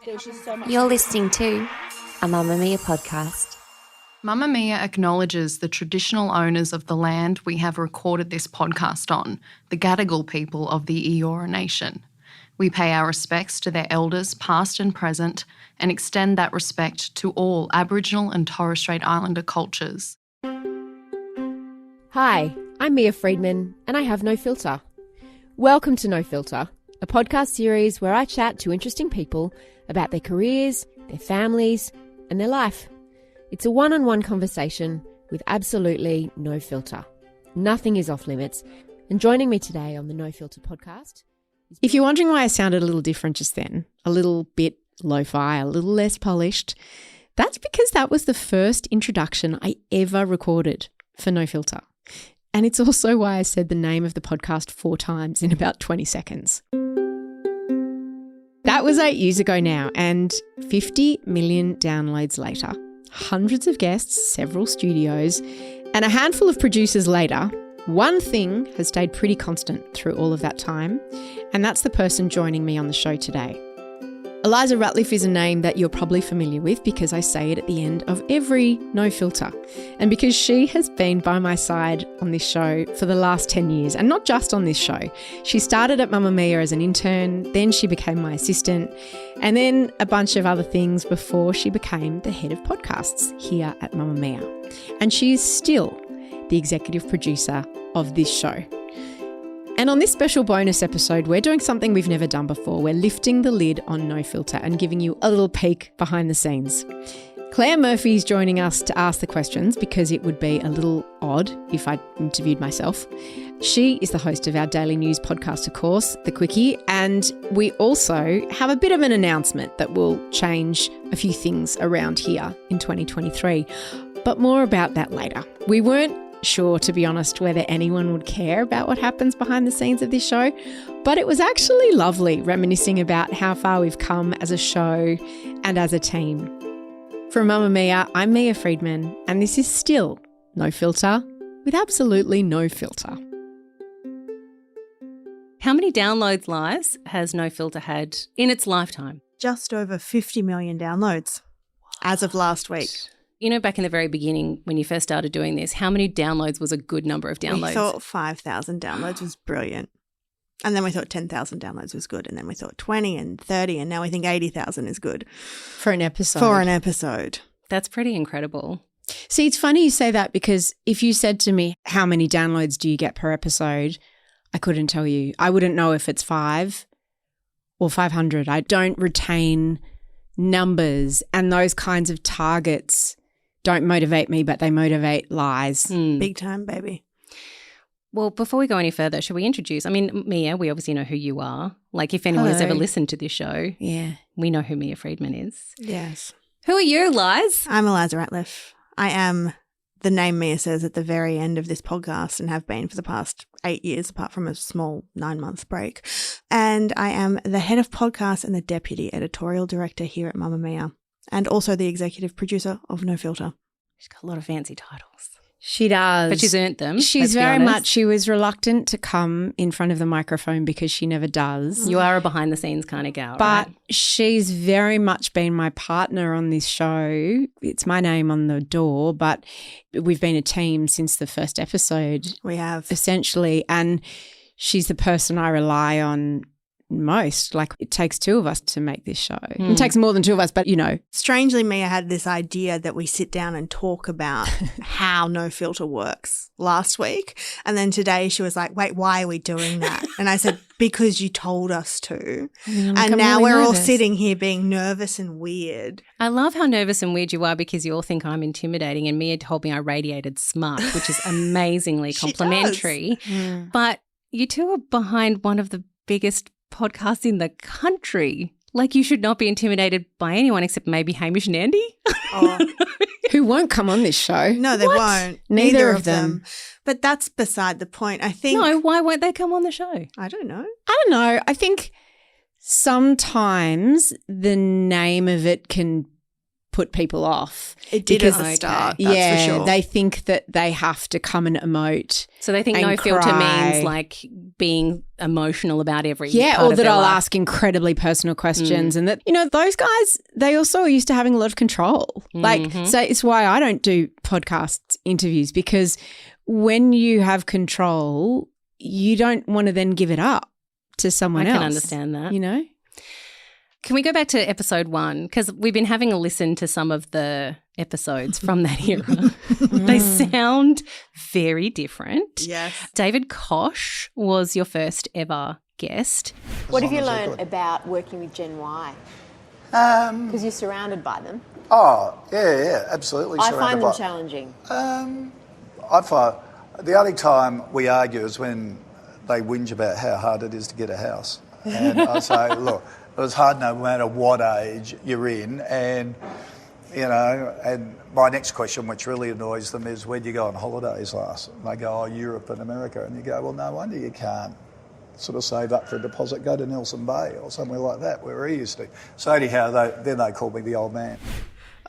You're listening to a Mamamia podcast. Mamamia acknowledges the traditional owners of the land we have recorded this podcast on, the Gadigal people of the Eora Nation. We pay our respects to their elders, past and present, and extend that respect to all Aboriginal and Torres Strait Islander cultures. Hi, I'm Mia Friedman, and I have no filter. Welcome to No Filter, a podcast series where I chat to interesting people about their careers, their families, and their life. It's a one-on-one conversation with absolutely no filter. Nothing is off limits. And joining me today on the No Filter podcast is... If you're wondering why I sounded a little different just then, a little bit lo-fi, a little less polished, that's because that was the first introduction I ever recorded for No Filter. And it's also why I said the name of the podcast 4 times in about 20 seconds. That was 8 years ago now, and 50 million downloads later, hundreds of guests, several studios, and a handful of producers later, one thing has stayed pretty constant through all of that time, and that's the person joining me on the show today. Elissa Ratliff is a name that you're probably familiar with because I say it at the end of every No Filter, and because she has been by my side on this show for the last 10 years, and not just on this show. She started at Mamamia as an intern, then she became my assistant, and then a bunch of other things before she became the head of podcasts here at Mamamia. And she is still the executive producer of this show. And on this special bonus episode, we're doing something we've never done before. We're lifting the lid on No Filter and giving you a little peek behind the scenes. Claire Murphy's joining us to ask the questions because it would be a little odd if I interviewed myself. She is the host of our daily news podcast, of course, The Quickie, and we also have a bit of an announcement that will change a few things around here in 2023. But more about that later. We weren't sure, to be honest, whether anyone would care about what happens behind the scenes of this show, but it was actually lovely reminiscing about how far we've come as a show and as a team. From Mamamia, I'm Mia Friedman, and this is still No Filter with absolutely no filter. How many downloads, Liz, has No Filter had in its lifetime? Just over 50 million downloads as of last week. You know, back in the very beginning when you first started doing this, how many downloads was a good number of downloads? We thought 5,000 downloads was brilliant. And then we thought 10,000 downloads was good. And then we thought 20 and 30. And now we think 80,000 is good. For an episode. That's pretty incredible. See, it's funny you say that because if you said to me, how many downloads do you get per episode? I couldn't tell you. I wouldn't know if it's 5 or 500. I don't retain numbers, and those kinds of targets don't motivate me, but they motivate Lies. Big time, baby. Well, before we go any further, should we introduce? I mean, Mia, we obviously know who you are. Like, if anyone has ever listened to this show, we know who Mia Friedman is. Yes. Who are you, Liz? I'm Elissa Ratliff. I am the name Mia says at the very end of this podcast and have been for the past 8 years, apart from a small 9-month break. And I am the head of podcast and the deputy editorial director here at Mamamia, and also the executive producer of No Filter. She's got a lot of fancy titles. She does. But she's earned them. She's very much, she was reluctant to come in front of the microphone because she never does. You are a behind the scenes kind of gal, but right? She's very much been my partner on this show. It's my name on the door, but we've been a team since the first episode. We have. Essentially. And she's the person I rely on most. Like, it takes 2 of us to make this show. It takes more than 2 of us, but you know. Strangely, Mia had this idea that we sit down and talk about how No Filter works last week. And then today she was like, wait, why are we doing that? And I said, because you told us to. And now really we're nervous. all sitting here being nervous and weird. I love how nervous and weird you are because you all think I'm intimidating, and Mia told me I radiated smart, which is amazingly complimentary. But you two are behind one of the biggest podcasts in the country. Like, you should not be intimidated by anyone except maybe Hamish and Andy. Who won't come on this show. No, they won't. Neither of them. But that's beside the point. I think. No, why won't they come on the show? I don't know. I think sometimes the name of it can put people off. It did at the start, that's for sure. They think that they have to come and emote. So they think no filter means like being emotional about every part or of that their I'll life. ask incredibly personal questions and that, those guys, they also are used to having a lot of control. So it's why I don't do podcast interviews, because when you have control, you don't want to then give it up to someone else. I can understand that. Can we go back to episode 1? Because we've been having a listen to some of the episodes from that era. They sound very different. Yes. David Koch was your first ever guest. What have you learned about working with Gen Y? Because you're surrounded by them. Oh, yeah, absolutely. I find them challenging. I find the only time we argue is when they whinge about how hard it is to get a house. And I say, look, it was hard no matter what age you're in. And, and my next question, which really annoys them, is where'd you go on holidays last? And they go, Europe and America. And you go, well, no wonder you can't sort of save up for a deposit, go to Nelson Bay or somewhere like that where he used to. So anyhow, then they called me the old man.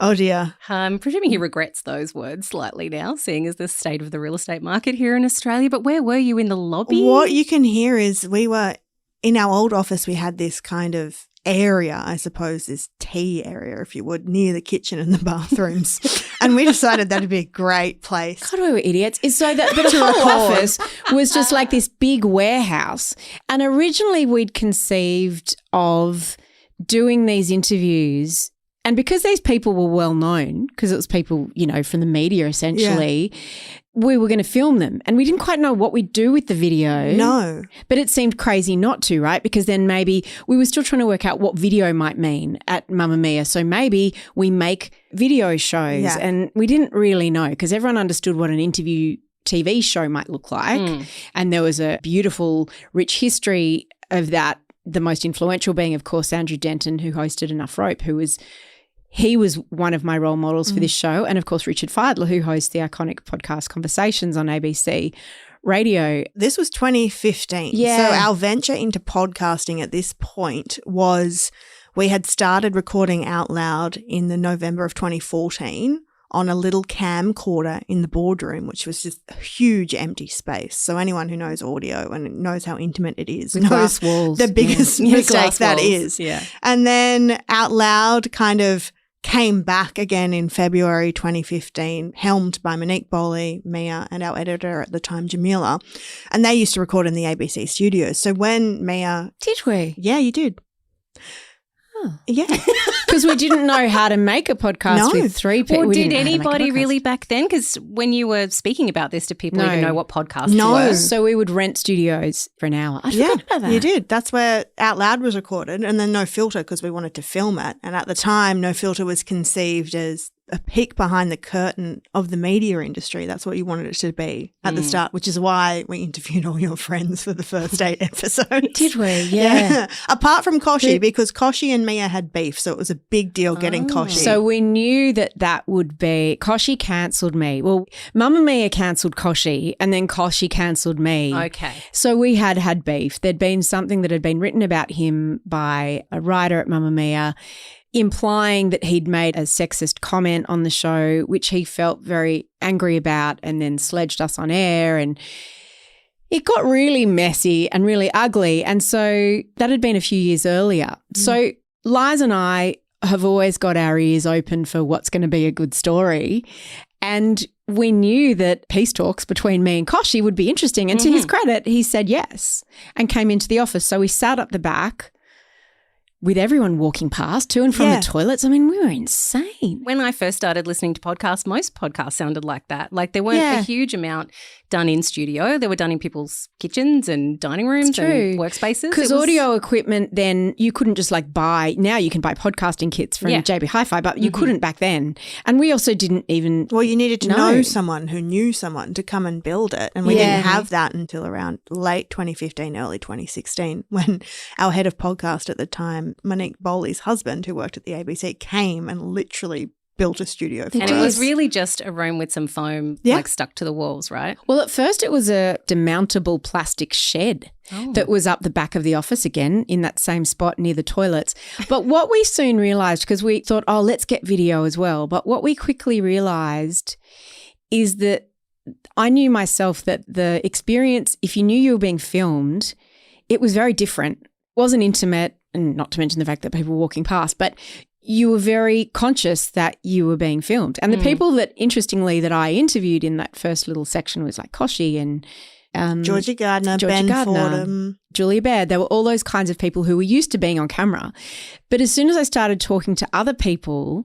Oh, dear. I'm presuming he regrets those words slightly now, seeing as the state of the real estate market here in Australia. But where were you in the lobby? What you can hear is we were in our old office, we had this kind of area, I suppose, this tea area, if you would, near the kitchen and the bathrooms. And we decided that'd be a great place. God, we were idiots. It's so that the whole office was just like this big warehouse. And originally we'd conceived of doing these interviews, and because these people were well known, because it was people, from the media essentially, we were going to film them. And we didn't quite know what we'd do with the video. No. But it seemed crazy not to, right? Because then maybe we were still trying to work out what video might mean at Mamamia. So maybe we make video shows. Yeah. And we didn't really know, because everyone understood what an interview TV show might look like. And there was a beautiful, rich history of that, the most influential being, of course, Andrew Denton, who hosted Enough Rope, he was one of my role models for this show. And, of course, Richard Feidler, who hosts the iconic podcast Conversations on ABC Radio. This was 2015. Yeah. So our venture into podcasting at this point was we had started recording out loud in the November of 2014 on a little camcorder in the boardroom, which was just a huge empty space. So anyone who knows audio and knows how intimate it is knows glass walls. the biggest mistake that is. Yeah. And then Out Loud kind of came back again in February 2015, helmed by Monique Bowley, Mia, and our editor at the time, Jamila. And they used to record in the ABC studios. So when Mia... Did we? Yeah, you did. Oh. Yeah. Because we didn't know how to make a podcast with 3 people. Or We did didn't know how to make a anybody podcast. really back then? Because when you were speaking about this, did people even know what podcasts No. were? So we would rent studios for an hour. I forgot about that. You did. That's where Out Loud was recorded, and then No Filter because we wanted to film it. And at the time, No Filter was conceived as a peek behind the curtain of the media industry. That's what you wanted it to be at the start, which is why we interviewed all your friends for the first 8 episodes. Did we? Yeah. Apart from Koshi, because Koshi and Mia had beef, so it was a big deal getting Koshi. So we knew that would be – Koshi cancelled me. Well, Mamamia cancelled Koshi, and then Koshi cancelled me. Okay. So we had beef. There'd been something that had been written about him by a writer at Mamamia, implying that he'd made a sexist comment on the show, which he felt very angry about, and then sledged us on air, and it got really messy and really ugly. And so that had been a few years earlier. So Liz and I have always got our ears open for what's going to be a good story. And we knew that peace talks between me and Koshi would be interesting. And to his credit, he said yes and came into the office. So we sat up the back with everyone walking past to and from the toilets. I mean, we were insane. When I first started listening to podcasts, most podcasts sounded like that. Like there weren't a huge amount done in studio. They were done in people's kitchens and dining rooms and workspaces. Because audio equipment then you couldn't just like buy. Now you can buy podcasting kits from JB Hi-Fi, but you couldn't back then. And we also didn't even Well, you needed to know someone who knew someone to come and build it. And we didn't have that until around late 2015, early 2016, when our head of podcast at the time, Monique Bowley's husband, who worked at the ABC, came and literally built a studio for And us. it was really just a room with some foam like stuck to the walls, right? Well, at first it was a demountable plastic shed that was up the back of the office again in that same spot near the toilets. But what we soon realised, because we thought, oh, let's get video as well. But what we quickly realised is that I knew myself that the experience, if you knew you were being filmed, it was very different. It wasn't intimate, and not to mention the fact that people were walking past, but you were very conscious that you were being filmed. And the people that, interestingly, that I interviewed in that first little section was like Koshi and Georgia Gardner, Ben Fordham, Julia Baird. There were all those kinds of people who were used to being on camera. But as soon as I started talking to other people,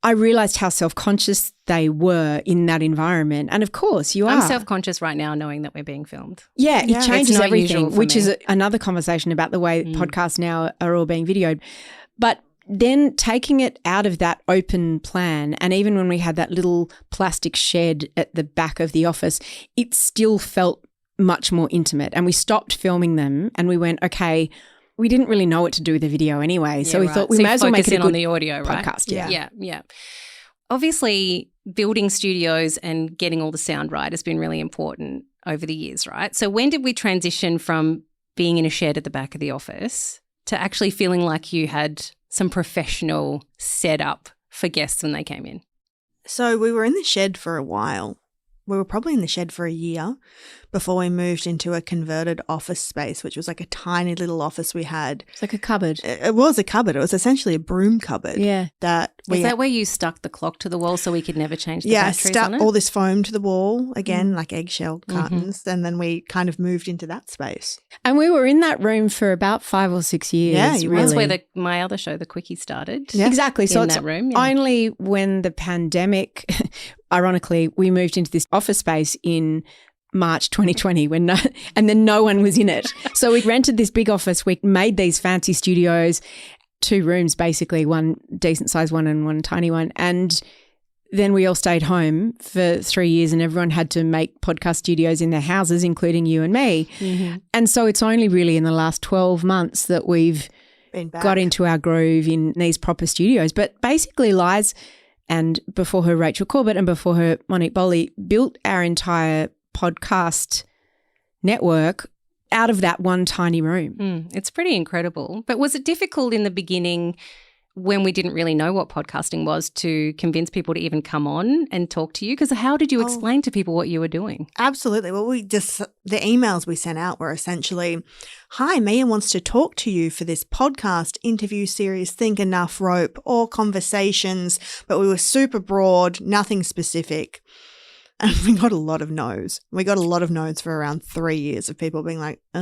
I realised how self-conscious they were in that environment. And of course, you are. I'm self-conscious right now knowing that we're being filmed. Yeah, it changes not everything, usual for which me. is another conversation about the way podcasts now are all being videoed. But then taking it out of that open plan, and even when we had that little plastic shed at the back of the office, it still felt much more intimate. And we stopped filming them and we went, okay, we didn't really know what to do with the video anyway. So we thought we may as well make it a good on the audio, right? podcast. Yeah. Obviously, building studios and getting all the sound right has been really important over the years, right? So when did we transition from being in a shed at the back of the office to actually feeling like you had some professional setup for guests when they came in? So we were in the shed for a while. We were probably in the shed for a year before we moved into a converted office space, which was like a tiny little office we had. It's like a cupboard. It was a cupboard. It was essentially a broom cupboard. Yeah. Is that where you stuck the clock to the wall so we could never change the batteries stuck on it? all this foam to the wall, again, like eggshell cartons, and then we kind of moved into that space. And we were in that room for about 5 or 6 years. Yeah, you were. really. That's where my other show, The Quickie, started. Yeah. Exactly. So in it's that room, only when the pandemic, ironically, we moved into this office space in March 2020 and then no one was in it. So we rented this big office. We made these fancy studios, 2 rooms basically, one decent sized one and one tiny one. And then we all stayed home for 3 years and everyone had to make podcast studios in their houses, including you and me. Mm-hmm. And so it's only really in the last 12 months that we've got into our groove in these proper studios. But basically Liz, and before her Rachel Corbett and before her Monique Boley, built our entire podcast network out of that one tiny room. It's pretty incredible. But was it difficult in the beginning when we didn't really know what podcasting was to convince people to even come on and talk to you? Because how did you explain to people what you were doing? Absolutely. Well, the emails we sent out were essentially, hi, Mia wants to talk to you for this podcast interview series, Think Enough Rope, or conversations, but we were super broad, nothing specific. And we got a lot of no's. We got a lot of no's for around 3 years of people being like, I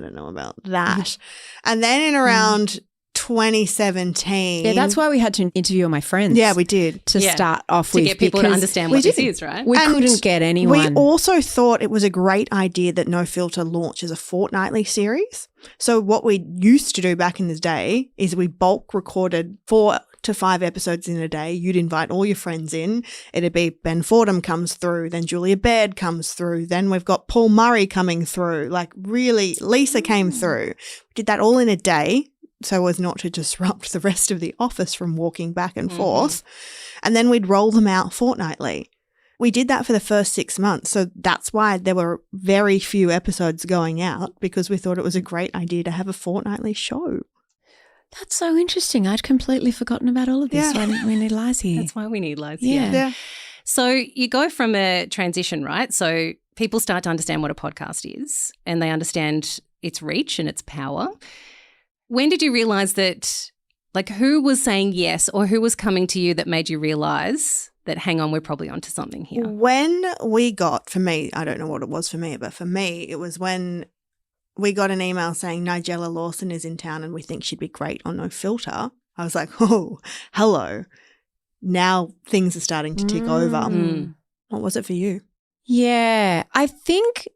don't know about that. And then in around 2017. Yeah, that's why we had to interview all my friends. Yeah, we did. To start off with. To get people to understand what this is, right? We couldn't get anyone. We also thought it was a great idea that No Filter launches a fortnightly series. So what we used to do back in the day is we bulk recorded 4 to 5 episodes in a day. You'd invite all your friends in. It'd be Ben Fordham comes through, then Julia Baird comes through, then we've got Paul Murray coming through. Like really, Lisa came through. We did that all in a day so as not to disrupt the rest of the office from walking back and forth. And then we'd roll them out fortnightly. We did that for the first 6 months. So that's why there were very few episodes going out, because we thought it was a great idea to have a fortnightly show. That's so interesting. I'd completely forgotten about all of this. Yeah. We need Liz here. That's why we need Liz. Yeah. So you go from a transition, right? So people start to understand what a podcast is and they understand its reach and its power. When did you realise that, like, who was saying yes or who was coming to you that made you realise that, hang on, we're probably onto something here? When we got, for me, I don't know what it was for me, but for me, it was when we got an email saying Nigella Lawson is in town and we think she'd be great on No Filter. I was like, oh, hello. Now things are starting to tick over. What was it for you? Yeah, I think,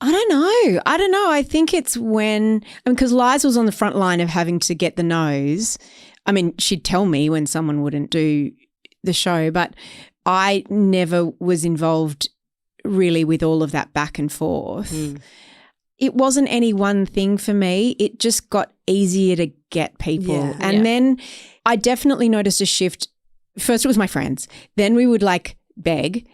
I don't know. I think it's when, because Liz was on the front line of having to get the no's. I mean, she'd tell me when someone wouldn't do the show, but I never was involved really with all of that back and forth. It wasn't any one thing for me. It just got easier to get people. And then I definitely noticed a shift first it was my friends. Then we would like beg.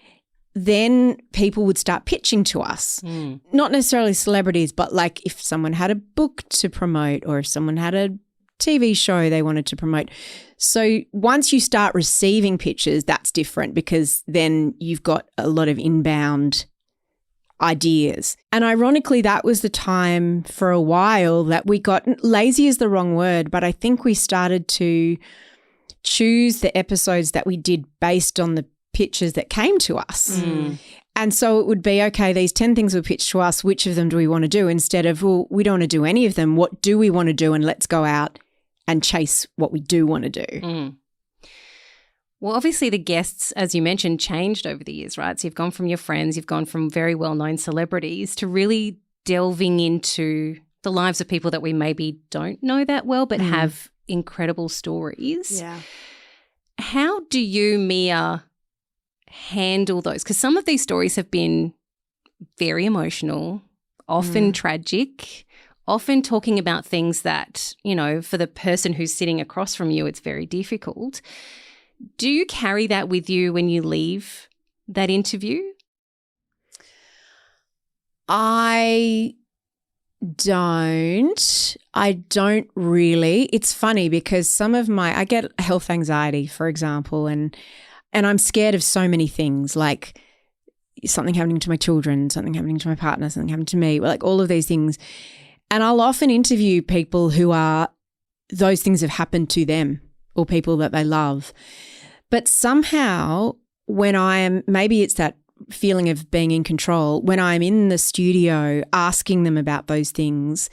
Then people would start pitching to us, not necessarily celebrities, but like if someone had a book to promote or if someone had a TV show they wanted to promote. So once you start receiving pitches, that's different because then you've got a lot of inbound ideas. And ironically, that was the time for a while that we got, lazy is the wrong word, but I think we started to choose the episodes that we did based on the pitches that came to us. And so it would be, okay, these 10 things were pitched to us, which of them do we want to do? Instead of, well, we don't want to do any of them. What do we want to do? And let's go out and chase what we do want to do. Well, obviously the guests, as you mentioned, changed over the years, right? So you've gone from your friends, you've gone from very well-known celebrities to really delving into the lives of people that we maybe don't know that well but have incredible stories. Yeah. How do you, Mia, handle those? Because some of these stories have been very emotional, often tragic, often talking about things that, you know, for the person who's sitting across from you, it's very difficult. Do you carry that with you when you leave that interview? I don't really. It's funny because I get health anxiety, for example, and I'm scared of so many things, like something happening to my children, something happening to my partner, something happening to me, like all of these things. And I'll often interview people those things have happened to them or people that they love. But somehow when maybe it's that feeling of being in control, when I'm in the studio asking them about those things,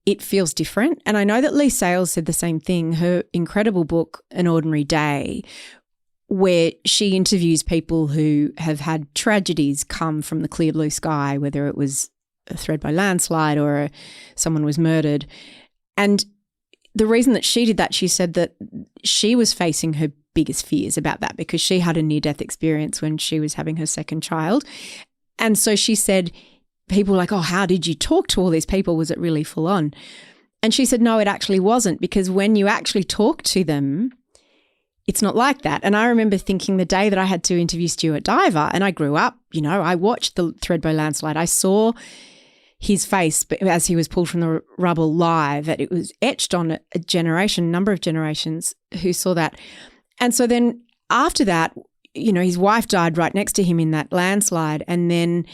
it feels different. And I know that Lee Sales said the same thing, her incredible book, An Ordinary Day, where she interviews people who have had tragedies come from the clear blue sky, whether it was a thread by landslide or someone was murdered. And the reason that she did that, she said that she was facing her biggest fears about that because she had a near-death experience when she was having her second child. And so she said, people were like, oh, how did you talk to all these people? Was it really full on? And she said, no, it actually wasn't, because when you actually talk to them, it's not like that. And I remember thinking the day that I had to interview Stuart Diver, and I grew up, I watched the Thredbo landslide. I saw his face as he was pulled from the rubble live, that it was etched on a number of generations who saw that. And so then after that, his wife died right next to him in that landslide. And then,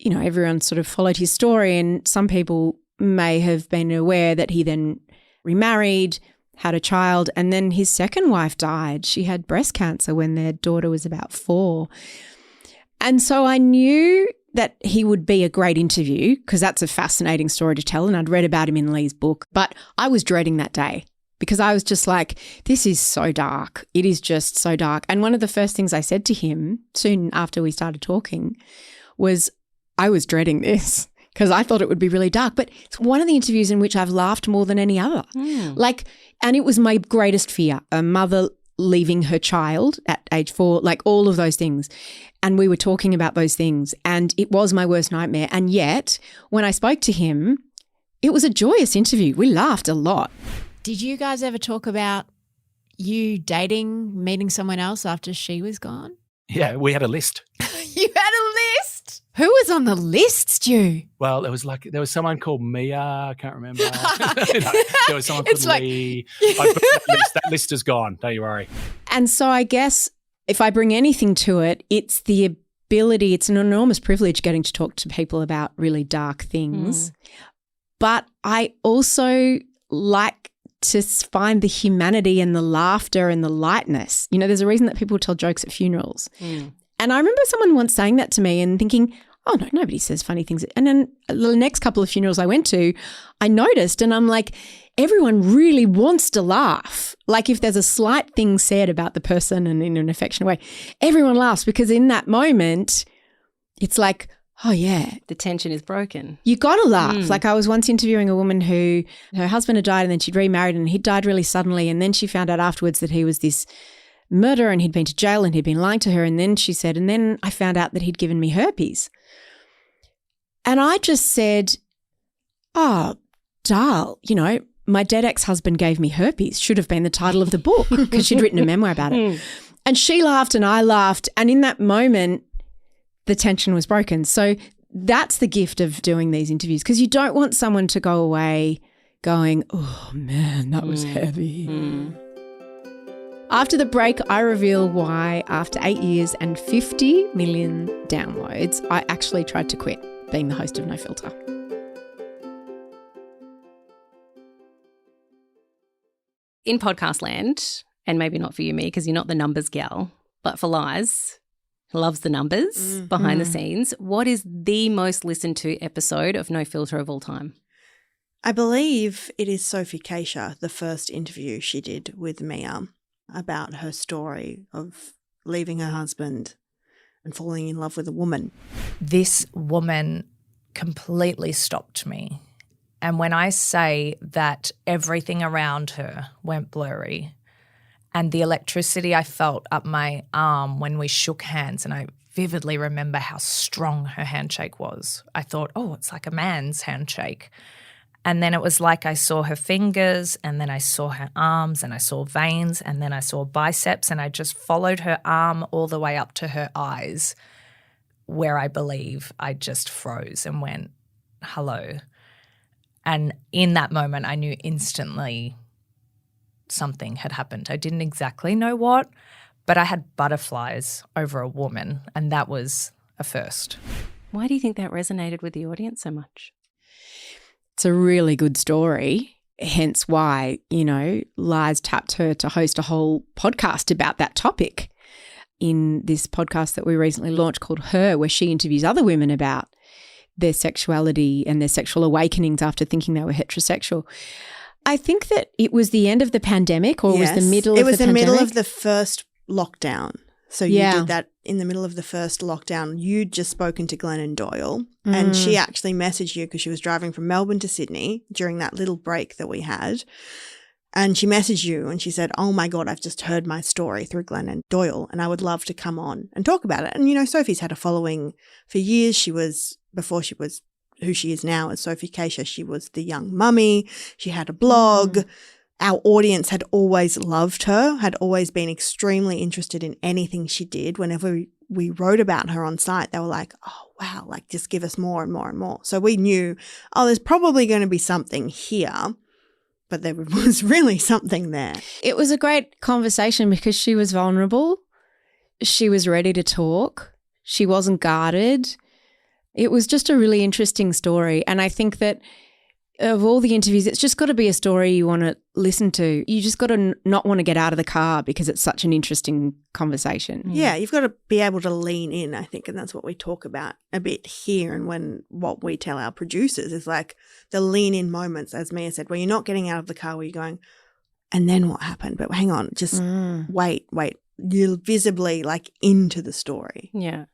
everyone sort of followed his story, and some people may have been aware that he then remarried, had a child, and then his second wife died. She had breast cancer when their daughter was about 4. And so I knew that he would be a great interview because that's a fascinating story to tell, and I'd read about him in Lee's book. But I was dreading that day because I was just like, this is so dark. It is just so dark. And one of the first things I said to him soon after we started talking was, I was dreading this because I thought it would be really dark. But it's one of the interviews in which I've laughed more than any other. And it was my greatest fear, a mother leaving her child at age 4, like all of those things. And we were talking about those things, and it was my worst nightmare. And yet when I spoke to him, it was a joyous interview. We laughed a lot. Did you guys ever talk about you meeting someone else after she was gone? Yeah, we had a list. You had a list? Who was on the list, Stu? Well, there was someone called Mia. I can't remember. There was someone called Lee. That list is gone. Don't you worry. And so I guess if I bring anything to it, it's the ability. It's an enormous privilege getting to talk to people about really dark things. But I also like to find the humanity and the laughter and the lightness. There's a reason that people tell jokes at funerals. And I remember someone once saying that to me and thinking, oh, no, nobody says funny things. And then the next couple of funerals I went to, I noticed, and I'm like, everyone really wants to laugh. Like if there's a slight thing said about the person and in an affectionate way, everyone laughs because in that moment, it's like, oh, yeah. The tension is broken. You got to laugh. Like I was once interviewing a woman who her husband had died and then she'd remarried and he'd died really suddenly, and then she found out afterwards that he was this murderer and he'd been to jail and he'd been lying to her, and then she said, and then I found out that he'd given me herpes. And I just said, oh, Dal, My dead ex-husband gave me herpes should have been the title of the book because she'd written a memoir about it. And she laughed and I laughed. And in that moment, the tension was broken. So that's the gift of doing these interviews, because you don't want someone to go away going, oh, man, that was heavy. After the break, I reveal why, after 8 years and 50 million downloads, I actually tried to quit being the host of No Filter. In podcast land, and maybe not for you, Mia, because you're not the numbers gal, but for Liz, who loves the numbers behind the scenes, what is the most listened to episode of No Filter of all time? I believe it is Sophie Keisha, the first interview she did with Mia about her story of leaving her husband and falling in love with a woman. This woman completely stopped me. And when I say that everything around her went blurry and the electricity I felt up my arm when we shook hands, and I vividly remember how strong her handshake was. I thought, oh, it's like a man's handshake. And then it was like I saw her fingers, and then I saw her arms, and I saw veins, and then I saw biceps, and I just followed her arm all the way up to her eyes, where I believe I just froze and went, hello. And in that moment, I knew instantly something had happened. I didn't exactly know what, but I had butterflies over a woman, and that was a first. Why do you think that resonated with the audience so much? It's a really good story, hence why, Liz tapped her to host a whole podcast about that topic in this podcast that we recently launched called Her, where she interviews other women about their sexuality and their sexual awakenings after thinking they were heterosexual. I think that it was the end of the pandemic, or was the middle of the pandemic? It was the middle of the first lockdown. So you did that in the middle of the first lockdown. You'd just spoken to Glennon Doyle and she actually messaged you because she was driving from Melbourne to Sydney during that little break that we had. And she messaged you and she said, oh my God, I've just heard my story through Glennon Doyle and I would love to come on and talk about it. And, Sophie's had a following for years. Before she was who she is now as Sophie Keisha, she was the young mummy. She had a blog. Our audience had always loved her, had always been extremely interested in anything she did. Whenever we wrote about her on site, they were like, oh, wow, like just give us more and more and more. So we knew, there's probably going to be something here, but there was really something there. It was a great conversation because she was vulnerable. She was ready to talk. She wasn't guarded. It was just a really interesting story. And I think that of all the interviews, it's just got to be a story you want to listen to. You just got to not want to get out of the car because it's such an interesting conversation. Yeah, you've got to be able to lean in, I think, and that's what we talk about a bit here. And what we tell our producers is like the lean in moments, as Mia said, where you're not getting out of the car, where you're going, and then what happened? But hang on, just wait. You're visibly like into the story. Yeah.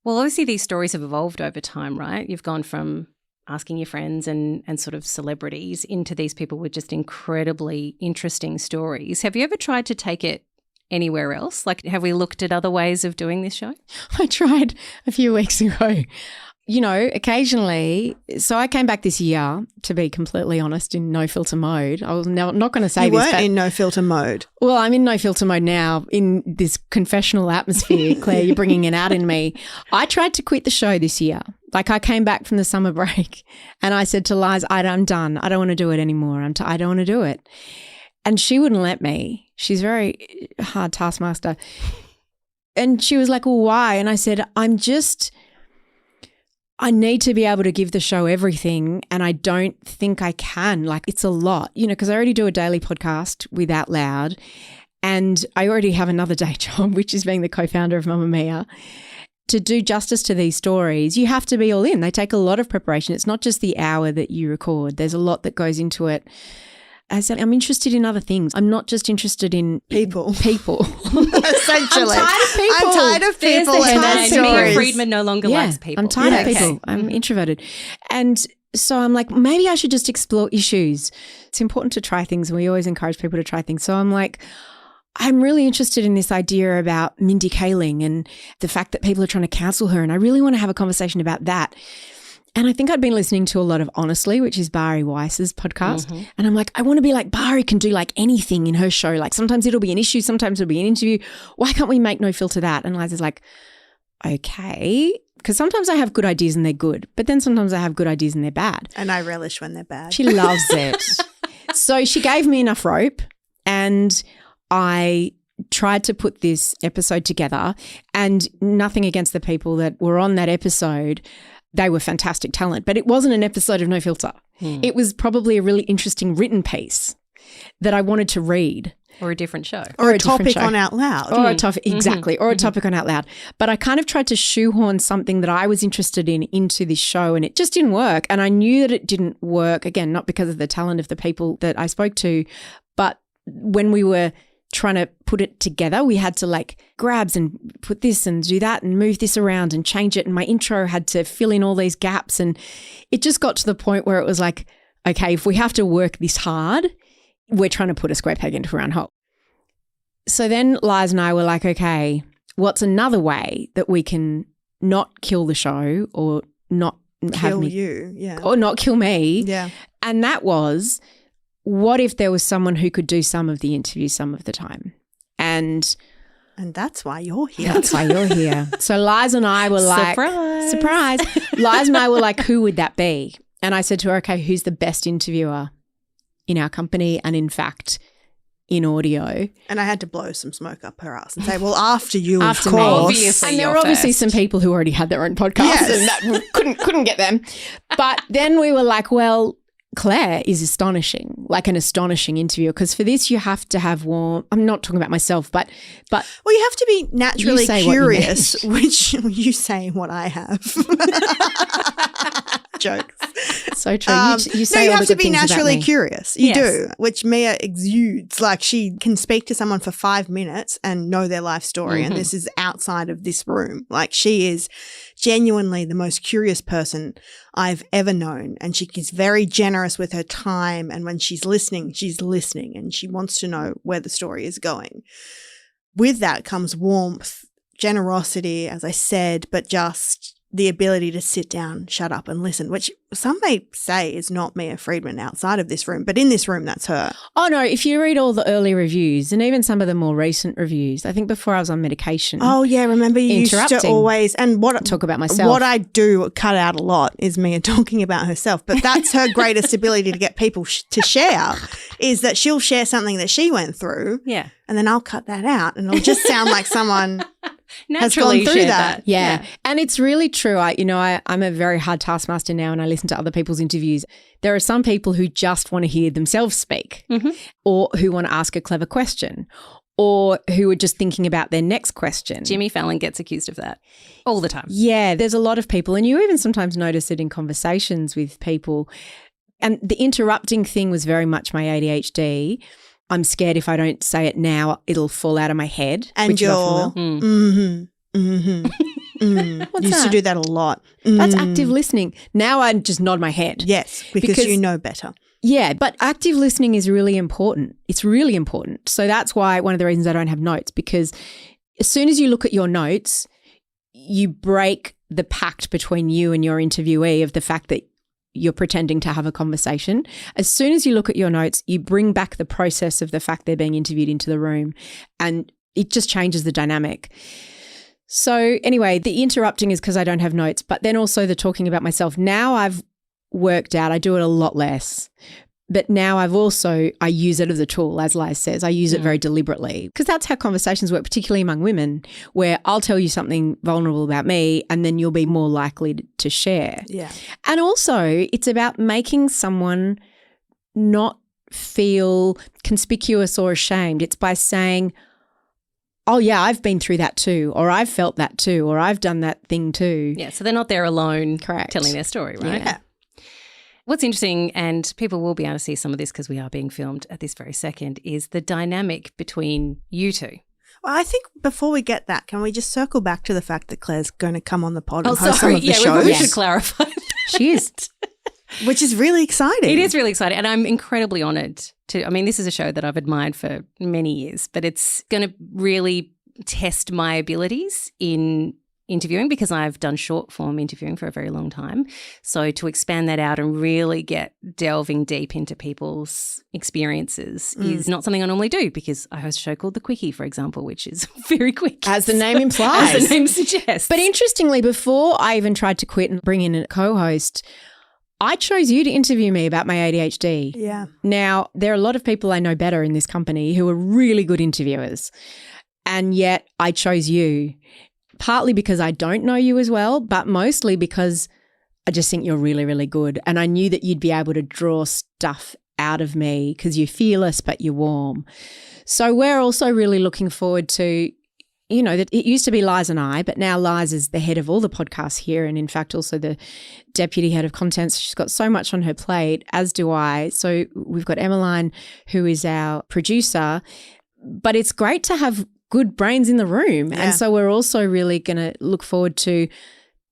Well, obviously these stories have evolved over time, right? You've gone from asking your friends and sort of celebrities into these people with just incredibly interesting stories. Have you ever tried to take it anywhere else? Like, have we looked at other ways of doing this show? I tried a few weeks ago. Occasionally, so I came back this year, to be completely honest, in no filter mode. I was not going to say you weren't in no filter mode. Well, I'm in no filter mode now in this confessional atmosphere. Claire, you're bringing it out in me. I tried to quit the show this year. Like, I came back from the summer break and I said to Liz, I'm done. I don't want to do it anymore. I don't want to do it. And she wouldn't let me. She's very hard taskmaster. And she was like, well, why? And I said, I need to be able to give the show everything, and I don't think I can. Like, it's a lot, because I already do a daily podcast with Out Loud, and I already have another day job, which is being the co-founder of Mamamia. To do justice to these stories, you have to be all in. They take a lot of preparation. It's not just the hour that you record. There's a lot that goes into it. I said, I'm interested in other things. I'm not just interested in people. Essentially. I'm tired of people and their stories. Mia Friedman no longer likes people. I'm tired of people. I'm introverted. And so I'm like, maybe I should just explore issues. It's important to try things. We always encourage people to try things. So I'm like, I'm really interested in this idea about Mindy Kaling and the fact that people are trying to cancel her. And I really want to have a conversation about that. And I think I'd been listening to a lot of Honestly, which is Barry Weiss's podcast. And I'm like, I want to be like Barry can do like anything in her show. Like sometimes it'll be an issue, sometimes it'll be an interview. Why can't we make No Filter that? And Liza's like, okay. Because sometimes I have good ideas and they're good, but then sometimes I have good ideas and they're bad. And I relish when they're bad. She loves it. So she gave me enough rope and I tried to put this episode together, and nothing against the people that were on that episode. They were fantastic talent, but it wasn't an episode of No Filter. It was probably a really interesting written piece that I wanted to read. Or a different show. Or a topic on Out Loud. Or a topic, exactly, or a topic on Out Loud. But I kind of tried to shoehorn something that I was interested in into this show, and it just didn't work. And I knew that it didn't work, again, not because of the talent of the people that I spoke to, but when we were trying to put it together, we had to like grabs and put this and do that and move this around and change it. And my intro had to fill in all these gaps. And it just got to the point where it was like, okay, if we have to work this hard, we're trying to put a square peg into a round hole. So then Liz and I were like, okay, what's another way that we can not kill the show or not have me, you, yeah, or not kill me? Yeah. And that was, what if there was someone who could do some of the interviews some of the time? And that's why you're here. That's why you're here. So Liz and I were like, surprise. Liz and I were like, who would that be? And I said to her, okay, who's the best interviewer in our company and in fact in audio? And I had to blow some smoke up her ass and say, well, after you, after of course. Obviously, and there were obviously some people who already had their own podcasts and that couldn't get them. But then we were like, well, Claire is astonishing, like an astonishing interviewer, because for this you have to have warm. I'm not talking about myself, but well, you have to be naturally curious, you which you say what I have. Jokes. So true. You say you all have the to good be things about naturally me. curious. You do, which Mia exudes. Like she can speak to someone for 5 minutes and know their life story, and this is outside of this room. Like she is genuinely the most curious person I've ever known, and she is very generous with her time, and when she's listening and she wants to know where the story is going. With that comes warmth, generosity, as I said, but just the ability to sit down, shut up and listen, which some may say is not Mia Freedman outside of this room, but in this room, that's her. Oh, no, if you read all the early reviews and even some of the more recent reviews, I think before I was on medication. Oh, yeah, remember you used to always, and what talk about myself. What I do cut out a lot is Mia talking about herself, but that's her greatest ability to get people to share, is that she'll share something that she went through. Yeah. And then I'll cut that out and it'll just sound like someone naturally has gone through that. Yeah. And it's really true. I'm a very hard taskmaster now and I listen to other people's interviews. There are some people who just want to hear themselves speak or who want to ask a clever question or who are just thinking about their next question. Jimmy Fallon gets accused of that all the time. Yeah, there's a lot of people, and you even sometimes notice it in conversations with people. And the interrupting thing was very much my ADHD. I'm scared if I don't say it now, it'll fall out of my head. And you're used to do that a lot. That's active listening. Now I just nod my head. Yes, because you know better. Yeah, but active listening is really important. It's really important. So that's why one of the reasons I don't have notes, because as soon as you look at your notes, you break the pact between you and your interviewee of the fact that you're pretending to have a conversation. As soon as you look at your notes, you bring back the process of the fact they're being interviewed into the room, and it just changes the dynamic. So anyway, the interrupting is because I don't have notes, but then also the talking about myself. Now I've worked out, I do it a lot less, but now I use it as a tool, as Liz says. I use it very deliberately because that's how conversations work, particularly among women, where I'll tell you something vulnerable about me and then you'll be more likely to share. Yeah. And also it's about making someone not feel conspicuous or ashamed. It's by saying, oh, yeah, I've been through that too, or I've felt that too, or I've done that thing too. Yeah, so they're not there alone. Correct. Telling their story, right? Yeah. What's interesting, and people will be able to see some of this because we are being filmed at this very second, is the dynamic between you two. Well, I think before we get that, can we just circle back to the fact that Claire's going to come on the pod and host some of the shows? We should clarify. She is. Which is really exciting. It is really exciting, and I'm incredibly honoured to. I mean, this is a show that I've admired for many years, but it's going to really test my abilities in interviewing because I've done short form interviewing for a very long time. So to expand that out and really get delving deep into people's experiences is not something I normally do because I host a show called The Quickie, for example, which is very quick. As the name implies. As the name suggests. But interestingly, before I even tried to quit and bring in a co-host, I chose you to interview me about my ADHD. Yeah. Now, there are a lot of people I know better in this company who are really good interviewers, and yet I chose you. Partly because I don't know you as well, but mostly because I just think you're really, really good. And I knew that you'd be able to draw stuff out of me because you're fearless, but you're warm. So we're also really looking forward to, you know, that it used to be Liz and I, but now Liz is the head of all the podcasts here and in fact also the deputy head of content. So she's got so much on her plate, as do I. So we've got Emmeline, who is our producer, but it's great to have good brains in the room. Yeah. And so we're also really going to look forward to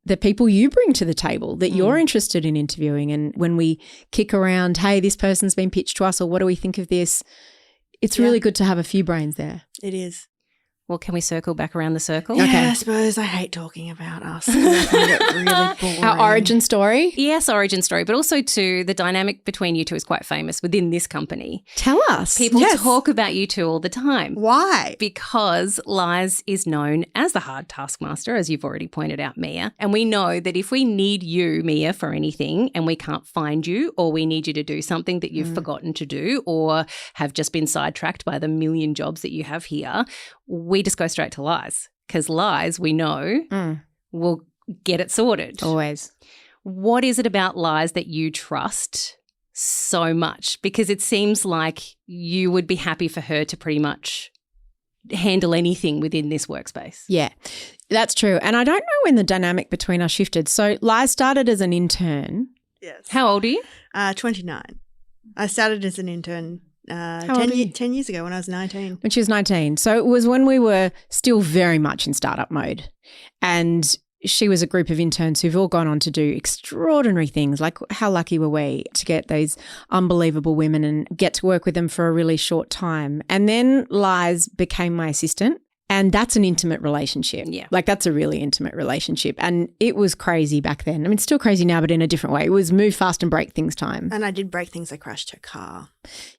the people you bring to the table that you're interested in interviewing. And when we kick around, hey, this person's been pitched to us, or what do we think of this? It's really good to have a few brains there. It is. Well, can we circle back around the circle? Yeah, I suppose I hate talking about us. I find it really boring. Our origin story. Yes, origin story, but also too, the dynamic between you two is quite famous within this company. Tell us. People talk about you two all the time. Why? Because Liz is known as the hard taskmaster, as you've already pointed out, Mia. And we know that if we need you, Mia, for anything and we can't find you, or we need you to do something that you've forgotten to do or have just been sidetracked by the million jobs that you have here, we just go straight to Liz because Liz, we know, will get it sorted. Always. What is it about Liz that you trust so much? Because it seems like you would be happy for her to pretty much handle anything within this workspace. Yeah, that's true. And I don't know when the dynamic between us shifted. So Liz started as an intern. Yes. How old are you? 29. I started as an intern 10 years ago when I was 19. When she was 19. So it was when we were still very much in startup mode. And she was a group of interns who've all gone on to do extraordinary things. Like, how lucky were we to get those unbelievable women and get to work with them for a really short time. And then Liz became my assistant. And that's an intimate relationship. Yeah. Like, that's a really intimate relationship. And it was crazy back then. I mean, it's still crazy now, but in a different way. It was move fast and break things time. And I did break things. I crashed her car.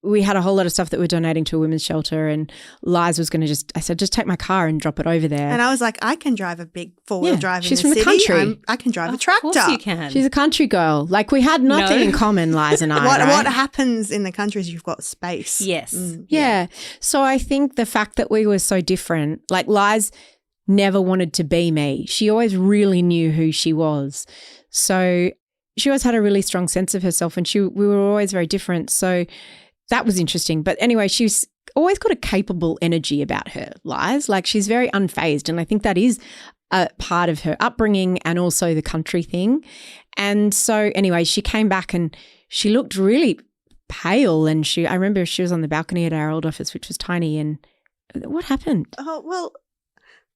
We had a whole lot of stuff that we're donating to a women's shelter, and Liz was going to I said, just take my car and drop it over there. And I was like, I can drive a big four-wheel drive she's in the from the city. country. I can drive a tractor. Of course you can. She's a country girl. Like, we had nothing in common, Liz and I. What happens in the country is you've got space. Yes. Yeah. So I think the fact that we were so different, like Liz never wanted to be me. She always really knew who she was. So she always had a really strong sense of herself, and we were always very different. So that was interesting. But anyway, she's always got a capable energy about her, Liz. Like, she's very unfazed, and I think that is a part of her upbringing and also the country thing. And so anyway, she came back and she looked really pale, and I remember she was on the balcony at our old office, which was tiny, and what happened? Oh, well,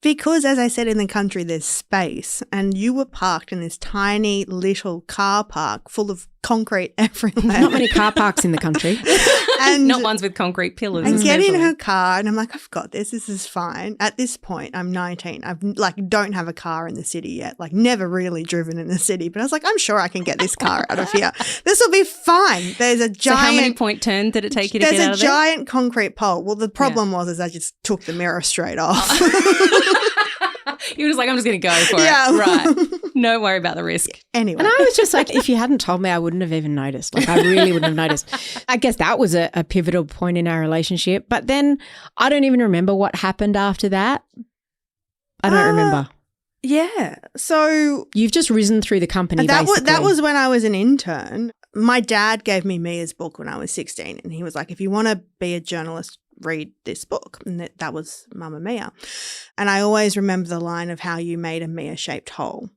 because, as I said, in the country there's space, and you were parked in this tiny little car park full of concrete everywhere. Not many car parks in the country. And not ones with concrete pillars. I get in especially. her car and I'm like, I've got this. This is fine. At this point, I'm 19. I've don't have a car in the city yet. Like, never really driven in the city. But I was like, I'm sure I can get this car out of here. This will be fine. There's a giant. So how many point turn did it take you to get out of there? There's a giant concrete pole. Well, the problem was I just took the mirror straight off. You were just like, I'm just going to go for Yeah. it. Right. No worry about the risk. Anyway. And I was just like, if you hadn't told me, I wouldn't have even noticed. Like, I really wouldn't have noticed. I guess that was a pivotal point in our relationship. But then I don't even remember what happened after that. I don't remember. Yeah. So You've just risen through the company, that basically. was when I was an intern. My dad gave me Mia's book when I was 16, and he was like, if you want to be a journalist, read this book. And that was Mamamia. And I always remember the line of how you made a Mia-shaped hole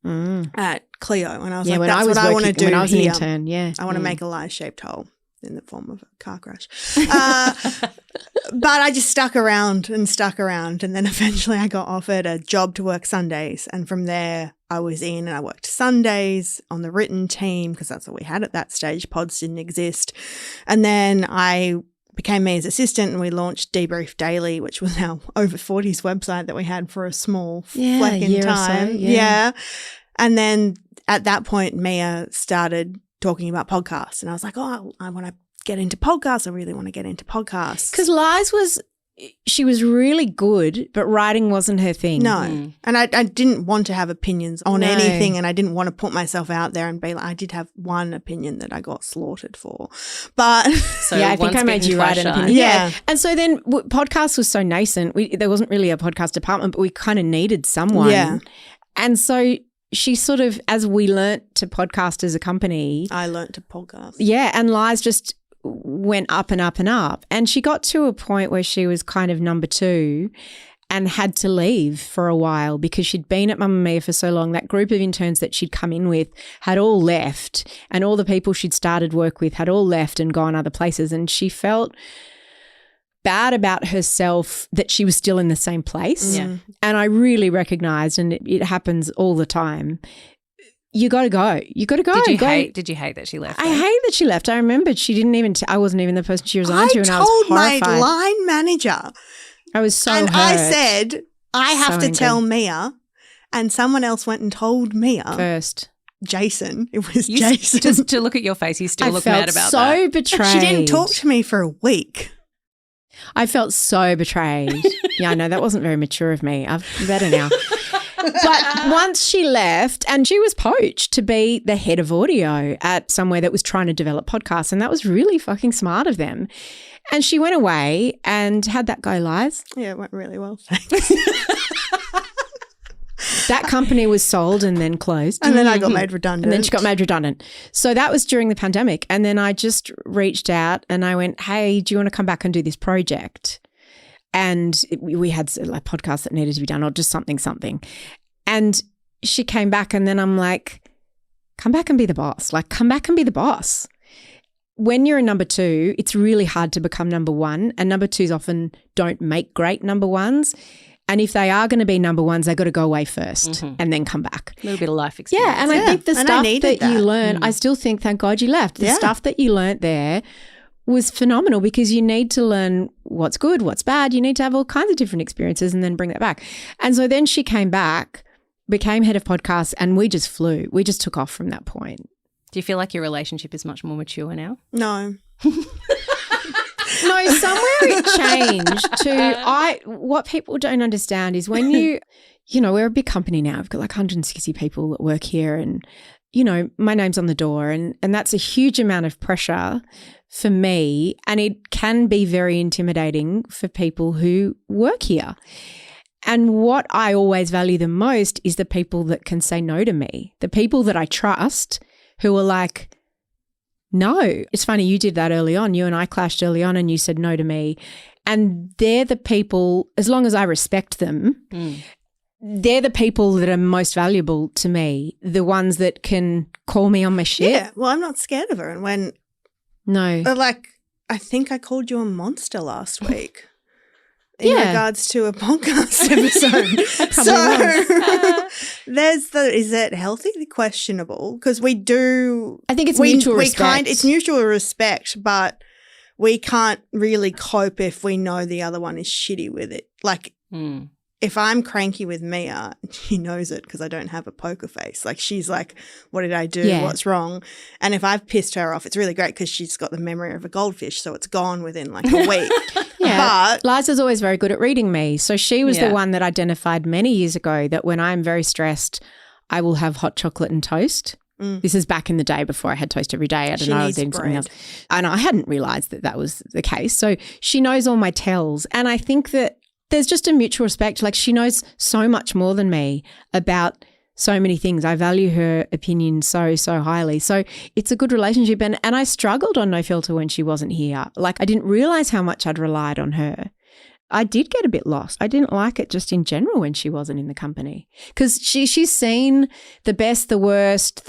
at Clio. And I was like, that's what I want to do when I was here. an intern, yeah. I want to make a Liz-shaped hole in the form of a car crash. But I just stuck around. And then eventually I got offered a job to work Sundays. And from there I was in and I worked Sundays on the written team because that's what we had at that stage. Pods didn't exist. And then I became Mia's assistant, and we launched Debrief Daily, which was our over 40s website that we had for a small fleck in time. Yeah. And then at that point, Mia started talking about podcasts, and I was like, oh, I want to get into podcasts. I really want to get into podcasts. Because she was really good, but writing wasn't her thing. No. And I didn't want to have opinions on anything, and I didn't want to put myself out there and be like, I did have one opinion that I got slaughtered for. But so I think I made you write an opinion. Yeah. And so then podcast was so nascent. There wasn't really a podcast department, but we kind of needed someone. Yeah. And so she sort of, as we learnt to podcast as a company. I learnt to podcast. Yeah. And Lies just went up and up and up. And she got to a point where she was kind of number 2 and had to leave for a while because she'd been at Mamamia for so long. That group of interns that she'd come in with had all left, and all the people she'd started work with had all left and gone other places. And she felt bad about herself that she was still in the same place. Yeah. And I really recognised, and it happens all the time, you got to go. You got to go. Did you hate that she left? I hate that she left. I remembered she didn't even I wasn't even the person she resigned to, and I was horrified. I told my line manager. I was so hurt. I said, I have to tell Mia, and someone else went and told Mia. First. Jason. It was Jason. Just to look at your face, you still look mad about that. I felt so betrayed. She didn't talk to me for a week. I felt so betrayed. Yeah, I know that wasn't very mature of me. I'm better now. But once she left, and she was poached to be the head of audio at somewhere that was trying to develop podcasts, and that was really fucking smart of them. And she went away and how'd that go, Lies? Yeah, it went really well, thanks. That company was sold and then closed. And then I got made redundant. And then she got made redundant. So that was during the pandemic. And then I just reached out and I went, hey, do you want to come back and do this project? And we had like podcasts that needed to be done or just something. And she came back, and then I'm like, come back and be the boss. Like, come back and be the boss. When you're a number 2, it's really hard to become number 1, and number 2s often don't make great number 1s. And if they are going to be number 1s, they've got to go away first and then come back. A little bit of life experience. Yeah, and I think the stuff that you learn, I still think, thank God you left. The stuff that you learnt there was phenomenal because you need to learn what's good, what's bad. You need to have all kinds of different experiences and then bring that back. And so then she came back, became head of podcasts, and we just flew. We just took off from that point. Do you feel like your relationship is much more mature now? No. No, somewhere it changed to what people don't understand is when you know, we're a big company now. We've got like 160 people that work here, and, you know, my name's on the door, and that's a huge amount of pressure for me, and it can be very intimidating for people who work here. And what I always value the most is the people that can say no to me, the people that I trust who are like, no. It's funny, you did that early on. You and I clashed early on and you said no to me. And they're the people, as long as I respect them, they're the people that are most valuable to me, the ones that can call me on my shit. Yeah, well, I'm not scared of her. And when like, I think I called you a monster last week. In regards to a podcast episode. Is it healthy? Questionable. Because we do. I think it's mutual respect. It's mutual respect, but we can't really cope if we know the other one is shitty with it. Like, if I'm cranky with Mia, she knows it because I don't have a poker face. Like, she's like, what did I do? Yeah. What's wrong? And if I've pissed her off, it's really great because she's got the memory of a goldfish, so it's gone within like a week. Yeah, but Liza's always very good at reading me. So she was the one that identified many years ago that when I'm very stressed, I will have hot chocolate and toast. This is back in the day before I had toast every day. I don't know, I was eating something else. And I hadn't realised that was the case. So she knows all my tells. And I think that there's just a mutual respect. Like, she knows so much more than me about so many things. I value her opinion so, so highly. So it's a good relationship. And I struggled on No Filter when she wasn't here. Like, I didn't realise how much I'd relied on her. I did get a bit lost. I didn't like it just in general when she wasn't in the company because she's seen the best, the worst,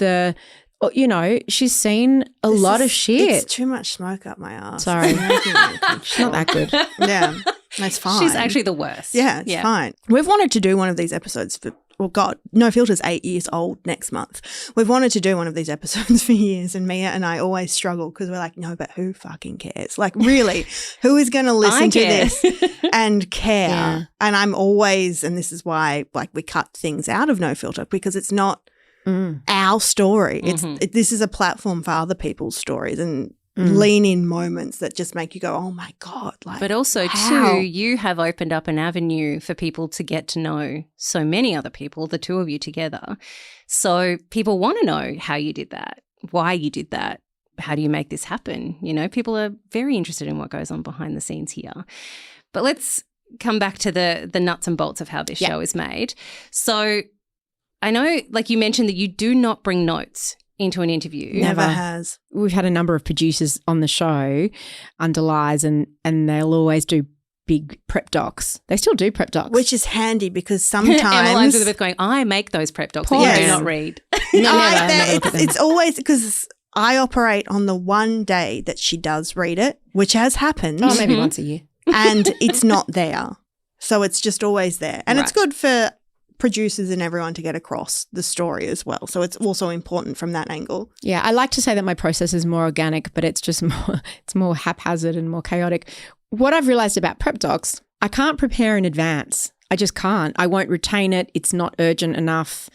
she's seen a lot of shit. It's too much smoke up my ass. Sorry. It's not that good. Yeah, that's fine. She's actually the worst. Yeah, it's fine. We've wanted to do one of these episodes for well, God, No Filter's 8 years old next month. We've wanted to do one of these episodes for years, and Mia and I always struggle because we're like, no, but who fucking cares? Like, really, who is going to listen to this and care? Yeah. And I'm always, and this is why, like, we cut things out of No Filter, because it's not our story. This is a platform for other people's stories, and lean in moments that just make you go, oh my God. Like, but also too, you have opened up an avenue for people to get to know so many other people, the two of you together. So people want to know how you did that, why you did that, how do you make this happen? You know, people are very interested in what goes on behind the scenes here. But let's come back to the nuts and bolts of how this show is made. So I know, like you mentioned, that you do not bring notes into an interview. Never has. We've had a number of producers on the show under Lies, and they'll always do big prep docs. They still do prep docs. Which is handy because sometimes Emmeline's with going, I make those prep docs that you do not read. It's always because I operate on the one day that she does read it, which has happened. Oh, maybe once a year. And it's not there. So it's just always there. And it's good for producers and everyone to get across the story as well. So it's also important from that angle. Yeah, I like to say that my process is more organic, but it's just more haphazard and more chaotic. What I've realised about prep docs, I can't prepare in advance. I just can't. I won't retain it. It's not urgent enough.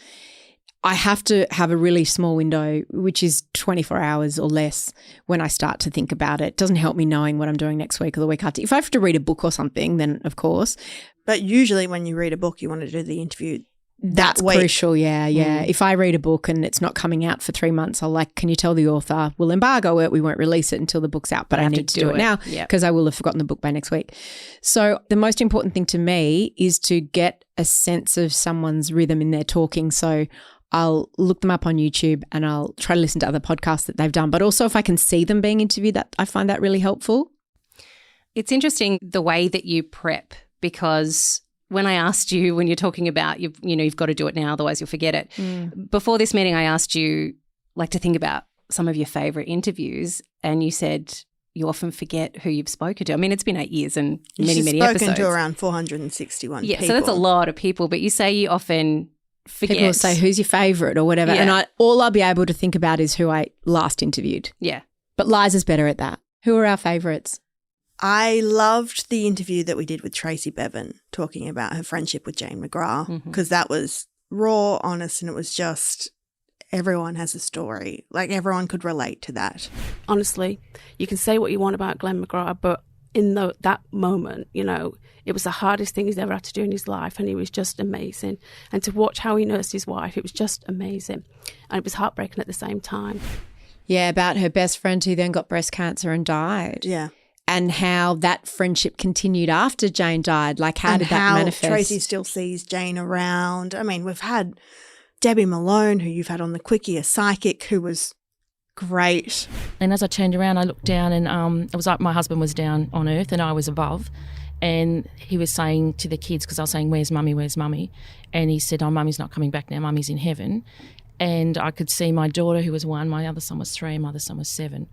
I have to have a really small window, which is 24 hours or less, when I start to think about it. It doesn't help me knowing what I'm doing next week or the week after. If I have to read a book or something, then of course. But usually when you read a book, you want to do the interview That's week. Crucial, yeah. If I read a book and it's not coming out for 3 months, I'll can you tell the author, we'll embargo it, we won't release it until the book's out, but I need to do it now because I will have forgotten the book by next week. So the most important thing to me is to get a sense of someone's rhythm in their talking. So I'll look them up on YouTube and I'll try to listen to other podcasts that they've done. But also if I can see them being interviewed, that I find that really helpful. It's interesting the way that you prep, because when I asked you, when you're talking about, you've got to do it now, otherwise you'll forget it. Before this meeting, I asked you to think about some of your favourite interviews, and you said you often forget who you've spoken to. I mean, it's been 8 years and many episodes. Spoken to around 461 people. Yeah, so that's a lot of people, but you say you often forget. People will say, who's your favourite or whatever, and all I'll be able to think about is who I last interviewed. Yeah. But Liza's better at that. Who are our favourites? I loved the interview that we did with Tracy Bevan talking about her friendship with Jane McGrath, because that was raw, honest, and it was just everyone has a story. Like everyone could relate to that. Honestly, you can say what you want about Glenn McGrath, but in that moment, it was the hardest thing he's ever had to do in his life, and he was just amazing. And to watch how he nursed his wife, it was just amazing. And it was heartbreaking at the same time. Yeah, about her best friend who then got breast cancer and died. Yeah. And how that friendship continued after Jane died. Like, how did that manifest? Tracy still sees Jane around. I mean, we've had Debbie Malone, who you've had on the Quickie, a psychic who was great. And as I turned around, I looked down, and it was like my husband was down on earth and I was above. And he was saying to the kids, because I was saying, where's mummy, where's mummy? And he said, oh, mummy's not coming back now, mummy's in heaven. And I could see my daughter, who was 1, my other son was 3, and my other son was 7.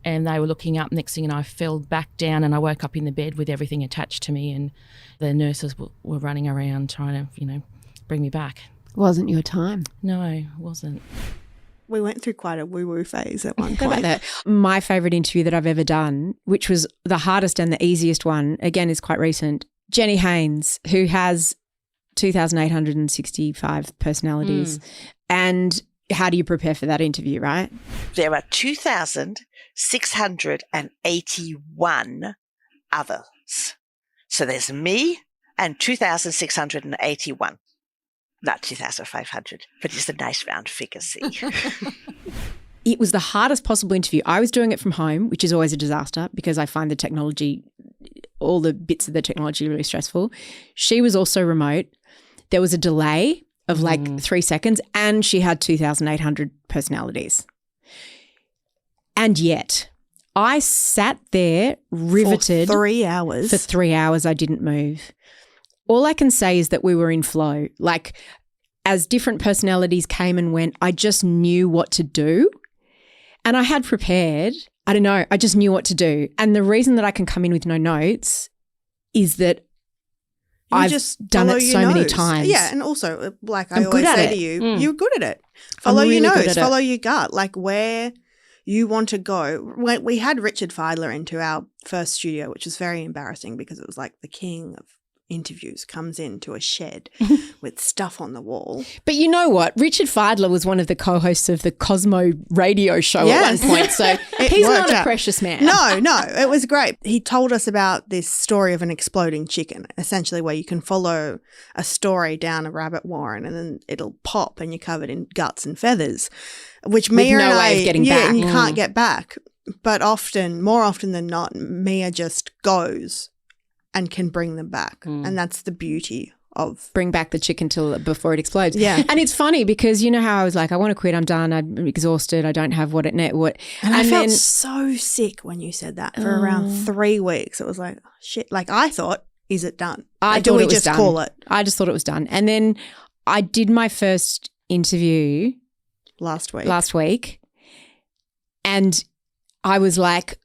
And they were looking up. Next thing, and I fell back down, and I woke up in the bed with everything attached to me, and the nurses were running around trying to, bring me back. Wasn't your time? No, it wasn't. We went through quite a woo-woo phase at one How point. about that? My favourite interview that I've ever done, which was the hardest and the easiest one, again, is quite recent. Jenny Haynes, who has 2,865 personalities. And how do you prepare for that interview, right? There are 2,681 others. So there's me and 2,681. Not 2,500, but it's a nice round figure, see. It was the hardest possible interview. I was doing it from home, which is always a disaster because I find the technology, all the bits of the technology really stressful. She was also remote. There was a delay of 3 seconds, and she had 2,800 personalities. And yet I sat there riveted. For 3 hours. For 3 hours I didn't move. All I can say is that we were in flow. Like, as different personalities came and went, I just knew what to do. And I had prepared. I don't know. I just knew what to do. And the reason that I can come in with no notes is that I've just done follow it your so many nose. times. Yeah, and also, like I I'm good always at say it. to you, you're good at it. Follow I'm really your good nose, at it. follow your gut, like where you want to go. When we had Richard Feidler into our first studio, which was very embarrassing because it was like the king of interviews comes into a shed with stuff on the wall. But you know what? Richard Feidler was one of the co-hosts of the Cosmo radio show at one point, so he's not a precious man. No, it was great. He told us about this story of an exploding chicken, essentially where you can follow a story down a rabbit warren and then it'll pop and you're covered in guts and feathers, which Mia no and way of getting back. and you can't get back. But more often than not, Mia just goes and can bring them back. And that's the beauty of bring back the chicken before it explodes. Yeah. And it's funny because you know how I was like, I want to quit, I'm done, I'm exhausted, I don't have what. And I felt so sick when you said that for around 3 weeks. It was like, oh, shit. Like I thought, is it done? Do we just call it? I just thought it was done. And then I did my first interview last week and I was like,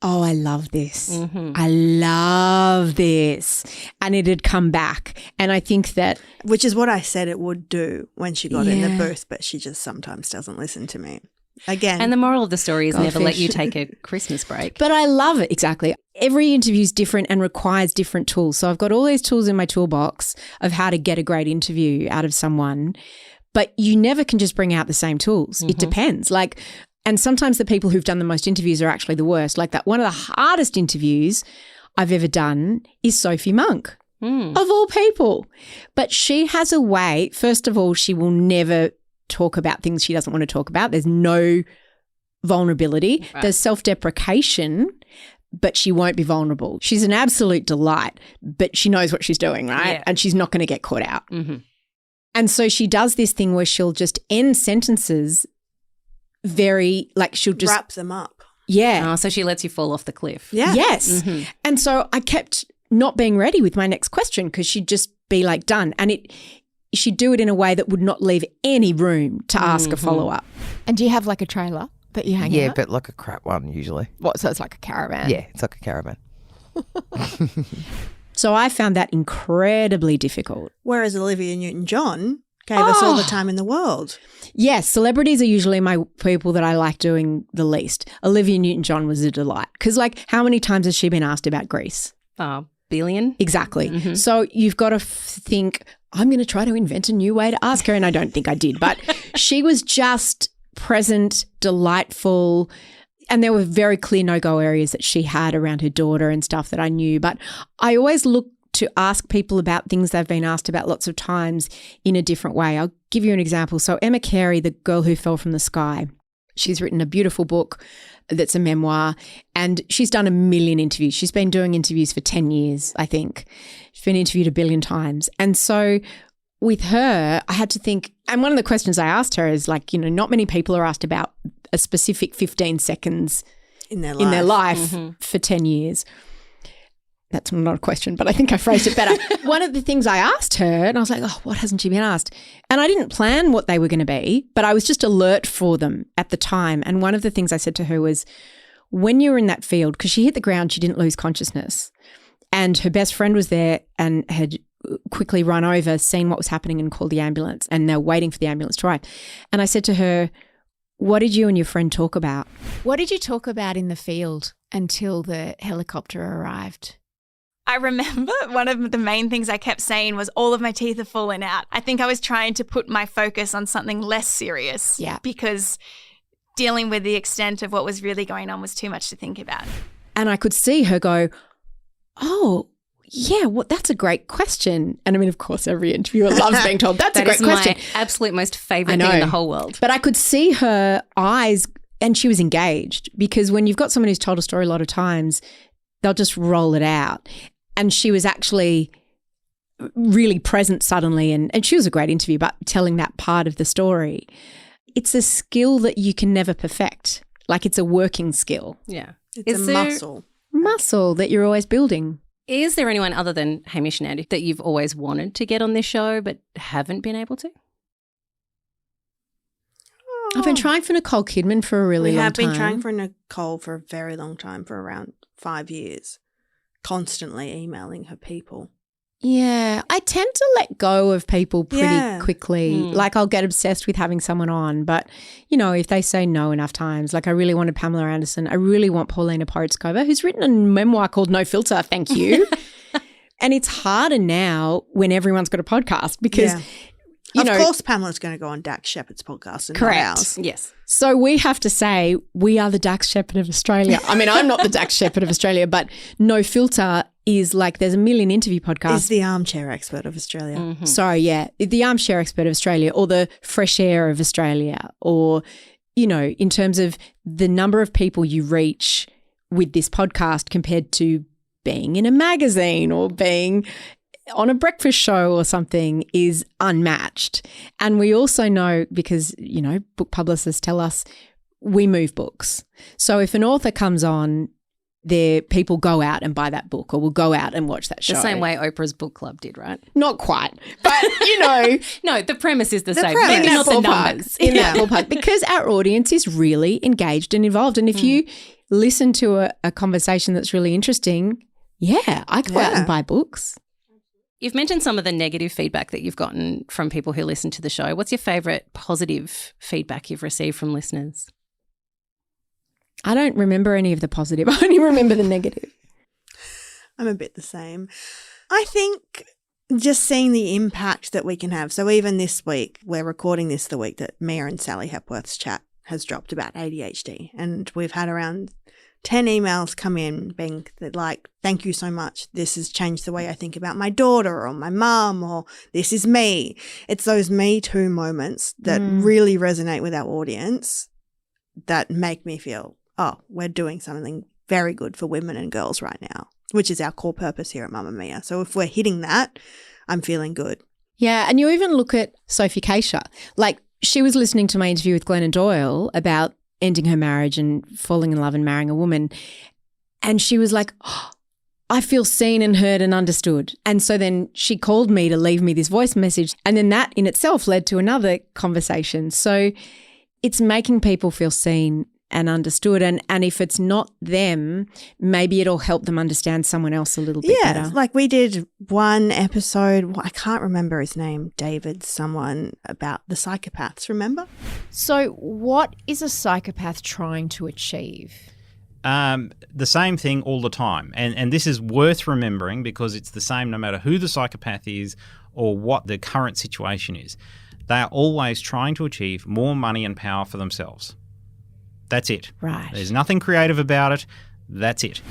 oh, I love this. I love this. And it had come back. And I think that... Which is what I said it would do when she got in the booth, but she just sometimes doesn't listen to me. Again. And the moral of the story is never let you take a Christmas break. But I love it. Exactly. Every interview is different and requires different tools. So I've got all these tools in my toolbox of how to get a great interview out of someone. But you never can just bring out the same tools. It depends. And sometimes the people who've done the most interviews are actually the worst. Like that, one of the hardest interviews I've ever done is Sophie Monk, of all people. But she has a way, first of all, she will never talk about things she doesn't want to talk about. There's no vulnerability. Right. There's self-deprecation, but she won't be vulnerable. She's an absolute delight, but she knows what she's doing, right? Yeah. And she's not going to get caught out. And so she does this thing where she'll just end sentences she'll just wrap them up. Yeah. Oh, so she lets you fall off the cliff. Yeah. Yes. And so I kept not being ready with my next question because she'd just be like done. And she'd do it in a way that would not leave any room to ask a follow-up. And do you have like a trailer that you hang out? Yeah, but like a crap one usually. What, so it's like a caravan? Yeah, it's like a caravan. So I found that incredibly difficult. Whereas Olivia Newton-John gave us all the time in the world. Yes, celebrities are usually my people that I like doing the least. Olivia Newton-John was a delight because, how many times has she been asked about Greece? Billion. Exactly. So you've got to think, I'm going to try to invent a new way to ask her, and I don't think I did. But she was just present, delightful, and there were very clear no-go areas that she had around her daughter and stuff that I knew. But I always look to ask people about things they've been asked about lots of times in a different way. I'll give you an example. So Emma Carey, The Girl Who Fell from the Sky, she's written a beautiful book that's a memoir and she's done 1 million interviews. She's been doing interviews for 10 years, I think. She's been interviewed 1 billion times. And so with her, I had to think, and one of the questions I asked her is not many people are asked about a specific 15 seconds in their life for 10 years. That's not a question, but I think I phrased it better. One of the things I asked her, and I was like, oh, what hasn't she been asked? And I didn't plan what they were going to be, but I was just alert for them at the time. And one of the things I said to her was, when you're in that field, because she hit the ground, she didn't lose consciousness. And her best friend was there and had quickly run over, seen what was happening and called the ambulance. And they're waiting for the ambulance to arrive. And I said to her, what did you and your friend talk about? What did you talk about in the field until the helicopter arrived? I remember one of the main things I kept saying was all of my teeth have fallen out. I think I was trying to put my focus on something less serious because dealing with the extent of what was really going on was too much to think about. And I could see her go, oh, yeah, that's a great question. And I mean, of course, every interviewer loves being told that's a great question. That is my absolute most favourite thing in the whole world. But I could see her eyes and she was engaged because when you've got someone who's told a story a lot of times, they'll just roll it out. And she was actually really present suddenly and she was a great interview, but telling that part of the story. It's a skill that you can never perfect. It's a working skill. Yeah. It's a muscle. Muscle that you're always building. Is there anyone other than Hamish and Andy that you've always wanted to get on this show but haven't been able to? I've been trying for Nicole Kidman for a really long time. We have been trying for Nicole for a very long time, for around 5 years. Constantly emailing her people. Yeah, I tend to let go of people pretty quickly. Like I'll get obsessed with having someone on, but, you know, if they say no enough times, like I really wanted Pamela Anderson, I really want Paulina Porotskova, who's written a memoir called No Filter, thank you. And it's harder now when everyone's got a podcast because, of course Pamela's going to go on Dax Shepard's podcast and not ours. Yes. So we have to say we are the Dax Shepard of Australia. I mean, I'm not the Dax Shepard of Australia, but No Filter is like there's a million interview podcasts. Is the armchair expert of Australia. Mm-hmm. Sorry, yeah. The armchair expert of Australia or the fresh air of Australia or, you know, in terms of the number of people you reach with this podcast compared to being in a magazine or being on a breakfast show or something is unmatched. And we also know because, you know, book publicists tell us we move books. So if an author comes on, people go out and buy that book or will go out and watch that show. The same way Oprah's book club did, right? Not quite. But, you know. No, the premise is the same. Premise. Maybe not the numbers. In that ballpark. Because our audience is really engaged and involved. And if you listen to a conversation that's really interesting, I go out and buy books. You've mentioned some of the negative feedback that you've gotten from people who listen to the show. What's your favourite positive feedback you've received from listeners? I don't remember any of the positive. I only remember the negative. I'm a bit the same. I think just seeing the impact that we can have. So even this week, we're recording this the week that Mia and Sally Hepworth's chat has dropped about ADHD. And we've had around 10 emails come in being like, thank you so much. This has changed the way I think about my daughter or my mum or this is me. It's those Me Too moments that really resonate with our audience that make me feel, oh, we're doing something very good for women and girls right now, which is our core purpose here at Mamamia. So if we're hitting that, I'm feeling good. Yeah, and you even look at Sophie Keisha. Like she was listening to my interview with Glennon Doyle about ending her marriage and falling in love and marrying a woman. And she was like, oh, I feel seen and heard and understood. And so then she called me to leave me this voice message. And then that in itself led to another conversation. So it's making people feel seen and understood. And if it's not them, maybe it'll help them understand someone else a little bit better. Yeah, like we did one episode, I can't remember his name, David, someone about the psychopaths, remember? So what is a psychopath trying to achieve? The same thing all the time. And this is worth remembering because it's the same no matter who the psychopath is or what the current situation is. They are always trying to achieve more money and power for themselves. That's it. Right. There's nothing creative about it. That's it.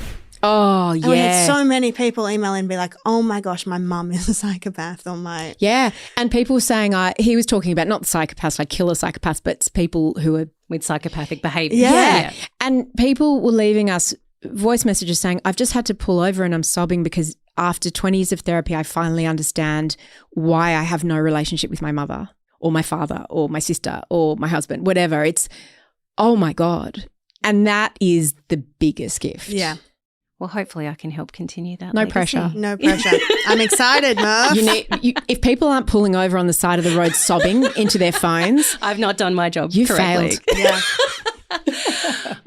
Oh, yeah. And we had so many people email and be like, oh my gosh, my mum is a psychopath or my... Yeah. And people saying, he was talking about not psychopaths, like killer psychopaths, but people who are... With psychopathic behaviour. Yeah. And people were leaving us voice messages saying, I've just had to pull over and I'm sobbing because after 20 years of therapy, I finally understand why I have no relationship with my mother or my father or my sister or my husband, whatever. It's... oh, my God. And that is the biggest gift. Yeah. Well, hopefully I can help continue that. No legacy. pressure. No pressure. I'm excited, Murph. If people aren't pulling over on the side of the road sobbing into their phones. I've not done my job You correctly. failed. Yeah.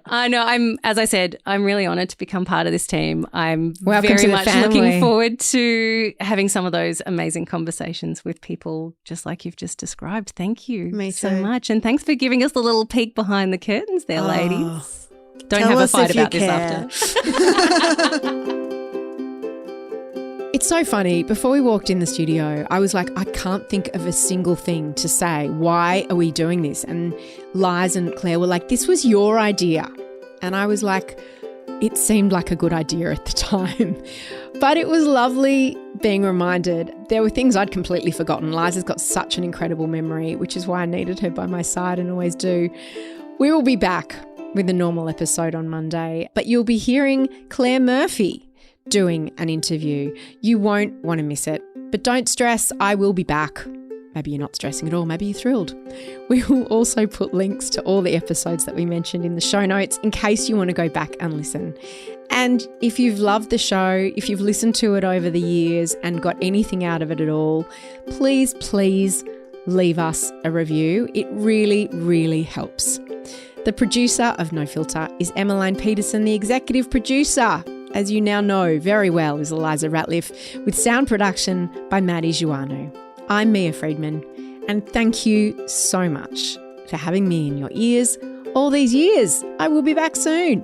I know. As I said, I'm really honoured to become part of this team. I'm Welcome very to the much family. looking forward to having some of those amazing conversations with people just like you've just described. Thank you Me so too. much. And thanks for giving us a little peek behind the curtains there, ladies. Don't Tell have a us fight if you about this care. after. It's so funny. Before we walked in the studio, I was like, I can't think of a single thing to say. Why are we doing this? And Liz and Claire were like, this was your idea. And I was like, it seemed like a good idea at the time. But it was lovely being reminded. There were things I'd completely forgotten. Liz has got such an incredible memory, which is why I needed her by my side and always do. We will be back with a normal episode on Monday, but you'll be hearing Claire Murphy doing an interview. You won't want to miss it. But don't stress, I will be back. Maybe you're not stressing at all, maybe you're thrilled. We will also put links to all the episodes that we mentioned in the show notes in case you want to go back and listen. And if you've loved the show, if you've listened to it over the years and got anything out of it at all, please leave us a review. It really, really helps. The producer of No Filter is Emmeline Peterson, the executive producer as you now know very well, is Elissa Ratliff, with sound production by Maddie Joannou. I'm Mia Friedman, and thank you so much for having me in your ears all these years. I will be back soon.